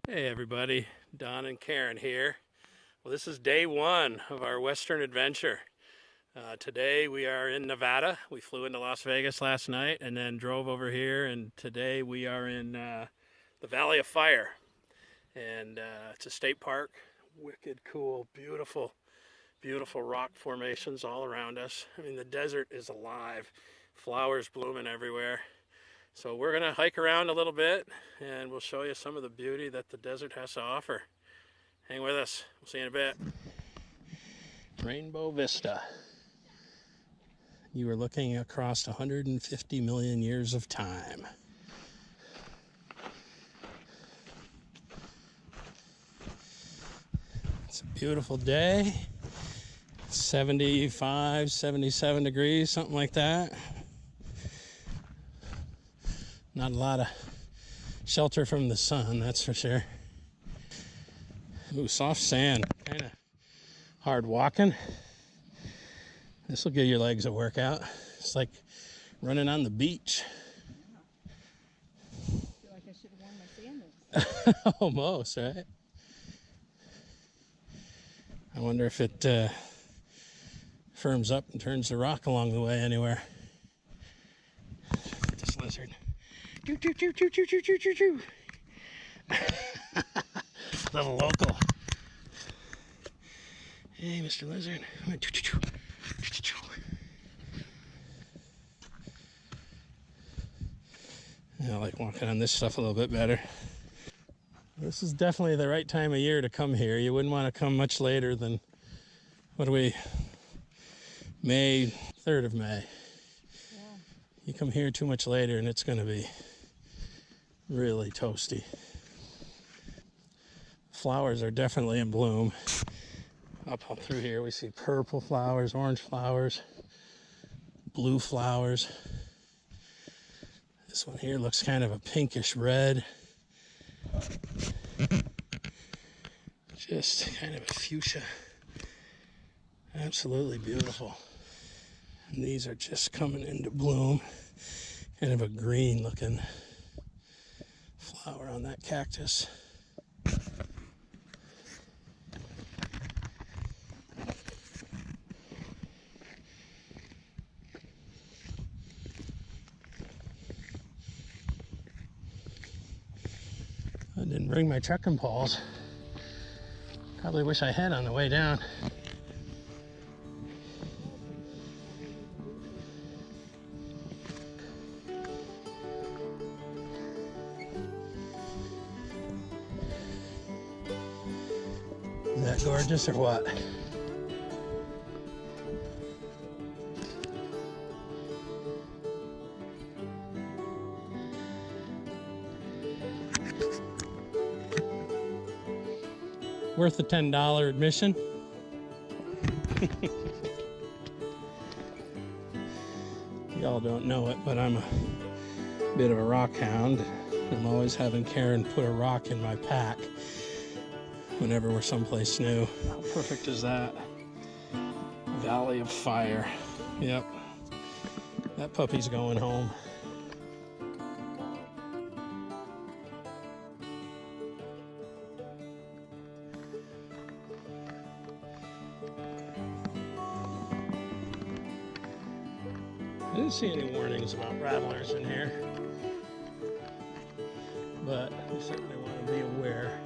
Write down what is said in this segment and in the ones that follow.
Hey everybody, Don and Karen here. Well, this is day one of our Western adventure. Today we are in Nevada. We flew into Las Vegas last night and then drove over here, and today we are in the Valley of Fire. And it's a state park. Wicked cool, beautiful, beautiful rock formations all around us. I mean, the desert is alive. Flowers blooming everywhere. So we're gonna hike around a little bit and we'll show you some of the beauty that the desert has to offer. Hang with us, we'll see you in a bit. Rainbow Vista. You are looking across 150 million years of time. It's a beautiful day. 75, 77 degrees, something like that. Not a lot of shelter from the sun, that's for sure. Ooh, soft sand, kind of hard walking. This will give your legs a workout. It's like running on the beach. I feel like I should have worn my sandals. Almost, right? I wonder if it firms up and turns the rock along the way anywhere. This lizard. Choo, choo, choo, choo, choo, choo, choo, choo, choo. Little local. Hey, Mr. Lizard. Choo, choo, choo. Choo, choo, choo. I like walking on this stuff a little bit better. This is definitely the right time of year to come here. You wouldn't want to come much later than, what are we, May, 3rd of May. Yeah. You come here too much later and it's going to be really toasty. Flowers are definitely in bloom. Up through here we see purple flowers, orange flowers, blue flowers. This one here looks kind of a pinkish red. Just kind of a fuchsia. Absolutely beautiful. And these are just coming into bloom. Kind of a green looking flower on that cactus. I didn't bring my trekking poles. Probably wish I had on the way down. Is that gorgeous or what? Worth the $10 admission. Y'all don't know it, but I'm a bit of a rock hound. I'm always having Karen put a rock in my pack whenever we're someplace new. How perfect is that? Valley of Fire. Yep. That puppy's going home. I didn't see any warnings about rattlers in here, but we certainly want to be aware.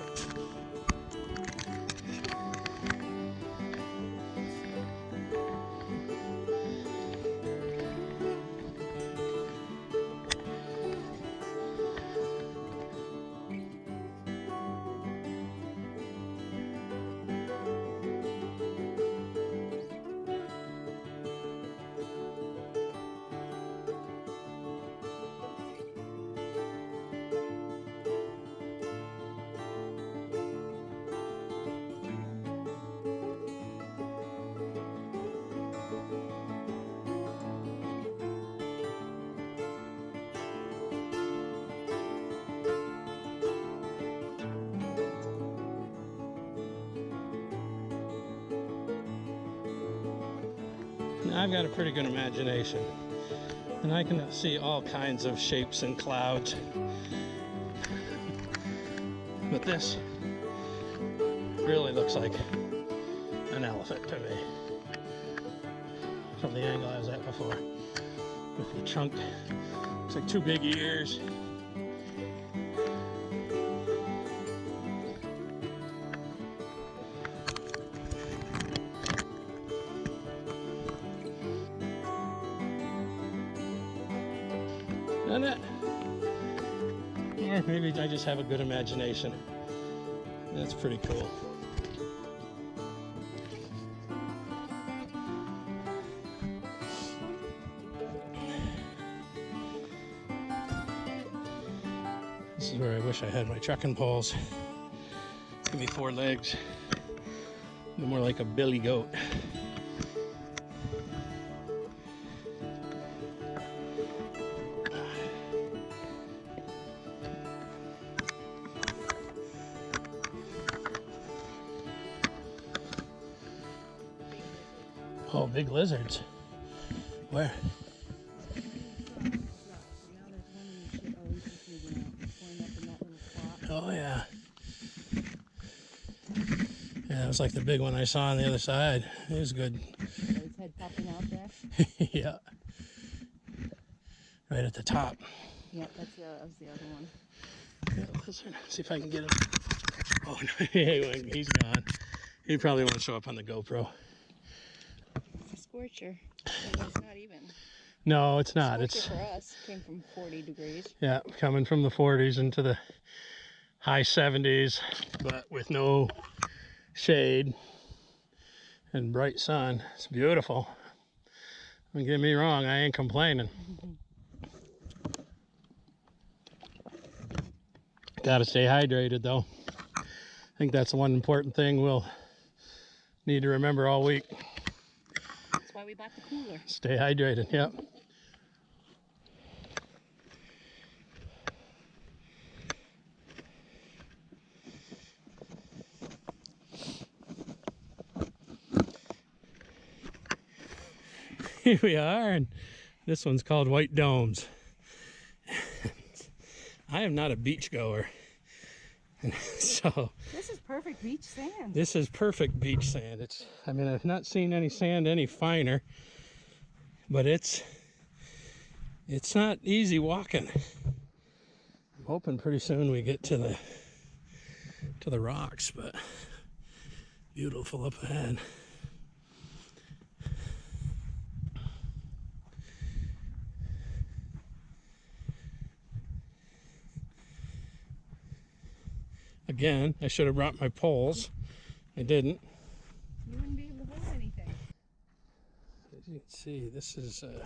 I've got a pretty good imagination, and I can see all kinds of shapes and clouds. But this really looks like an elephant to me from the angle I was at before. With the trunk, looks like two big ears. Isn't it? Or maybe I just have a good imagination. That's pretty cool. This is where I wish I had my trucking poles. Give me 4 legs. More like a billy goat. Oh, big lizards. Where? Oh, yeah. Yeah, it was like the big one I saw on the other side. It was good. His head popping out there. Yeah. Right at the top. Yeah, that was the other one. Yeah, let's see if I can get him. Oh, no, he's gone. He probably won't show up on the GoPro. It's a scorcher. It's not even. No, it's not. Scorcher It's for us came from 40 degrees. yeah, coming from the 40s into the high 70s, but with no shade and bright sun. It's beautiful. Don't get me wrong, I ain't complaining. Gotta stay hydrated though. I think that's the one important thing we'll need to remember all week. That's why we bought the cooler. Stay hydrated, yep. Here we are, and this one's called White Domes. I am not a beach goer, so This is perfect beach sand. this is perfect beach sand. I mean, I've not seen any sand any finer, but it's not easy walking. I'm hoping pretty soon we get to the rocks, but beautiful up ahead. Again, I should have brought my poles. I didn't. You wouldn't be able to hold anything. As you can see, this is a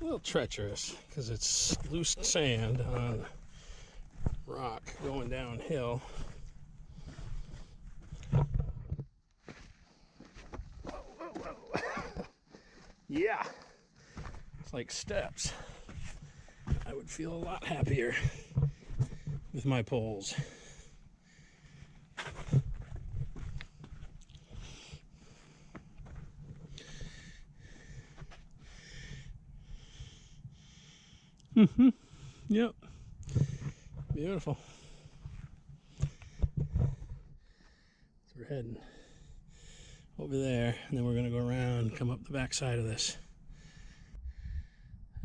little treacherous because it's loose sand on rock going downhill. Yeah, it's like steps. I would feel a lot happier with my poles. Mm-hmm. Yep. Beautiful. So we're heading over there, and then we're going to go around and come up the back side of this.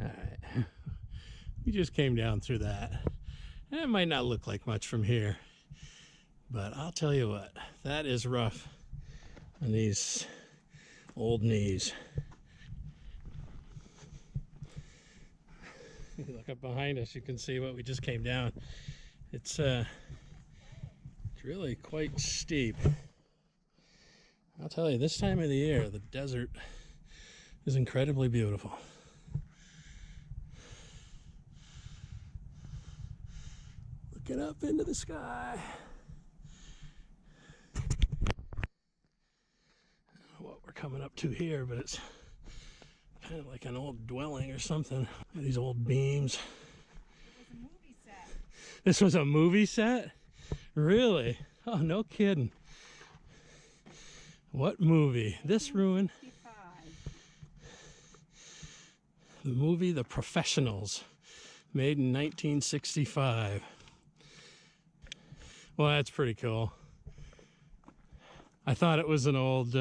All right. We just came down through that. And it might not look like much from here, but I'll tell you what, that is rough on these old knees. If you look up behind us, you can see what we just came down. It's really quite steep. I'll tell you, this time of the year, the desert is incredibly beautiful. Looking up into the sky. I don't know what we're coming up to here, but it's kind of like an old dwelling or something. These old beams. It was a movie set. This was a movie set? Really? Oh, no kidding. What movie? This ruin? 55. The movie The Professionals, made in 1965. Well, that's pretty cool. I thought it was an old,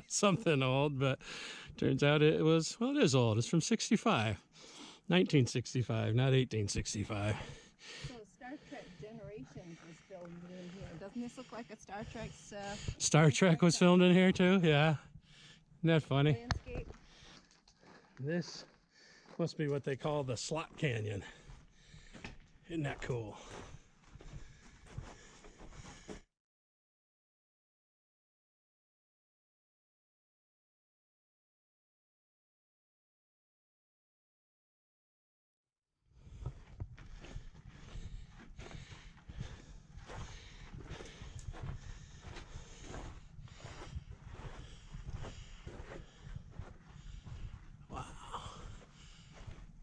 something old, but turns out it was, well, it is old. It's from 65, 1965, not 1865. So Star Trek Generations was filmed in here. Doesn't this look like a Star Trek's Star Trek was filmed in here too, yeah. Isn't that funny? landscape? This must be what they call the slot canyon. Isn't that cool? Wow.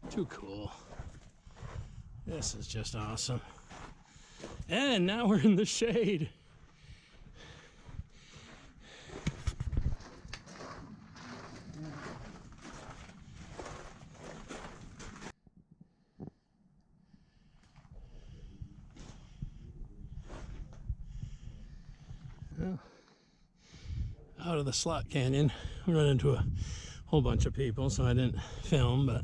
Too cool. This is just awesome. And now we're in the shade. Well, out of the slot canyon, we run into a whole bunch of people, so I didn't film, but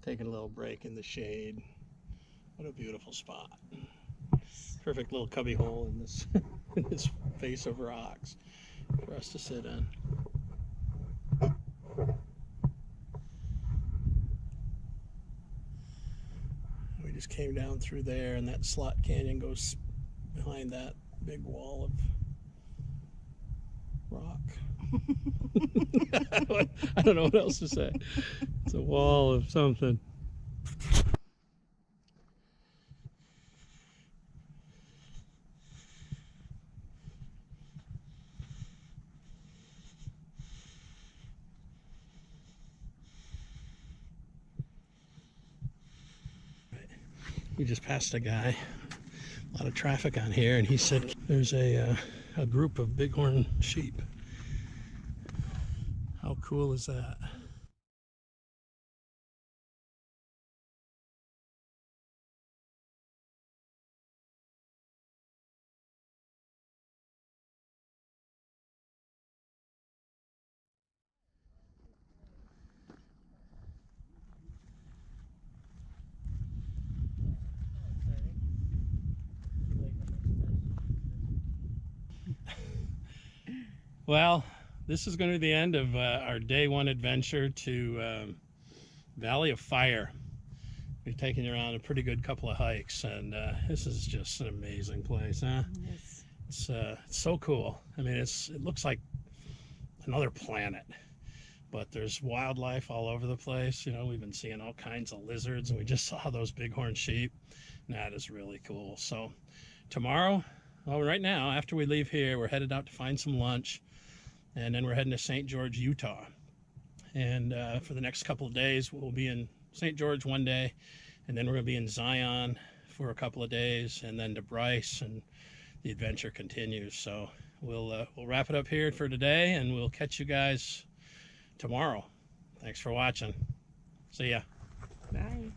taking a little break in the shade. What a beautiful spot. Perfect little cubby hole in this in this face of rocks for us to sit in. We just came down through there, and that slot canyon goes behind that big wall of rock. I don't know what else to say. It's a wall of something. We just passed a guy, a lot of traffic on here, and he said there's a group of bighorn sheep. How cool is that? Well, this is going to be the end of our day one adventure to Valley of Fire. We've taken you around a pretty good couple of hikes, and this is just an amazing place, huh? Yes. It's so cool. I mean, it looks like another planet, but there's wildlife all over the place. You know, we've been seeing all kinds of lizards, and we just saw those bighorn sheep. And that is really cool. So tomorrow, well, right now, after we leave here, we're headed out to find some lunch, and then we're heading to St. George, Utah. And for the next couple of days, we'll be in St. George one day, and then we're going to be in Zion for a couple of days, and then to Bryce, and the adventure continues. So we'll wrap it up here for today, and we'll catch you guys tomorrow. Thanks for watching. See ya. Bye.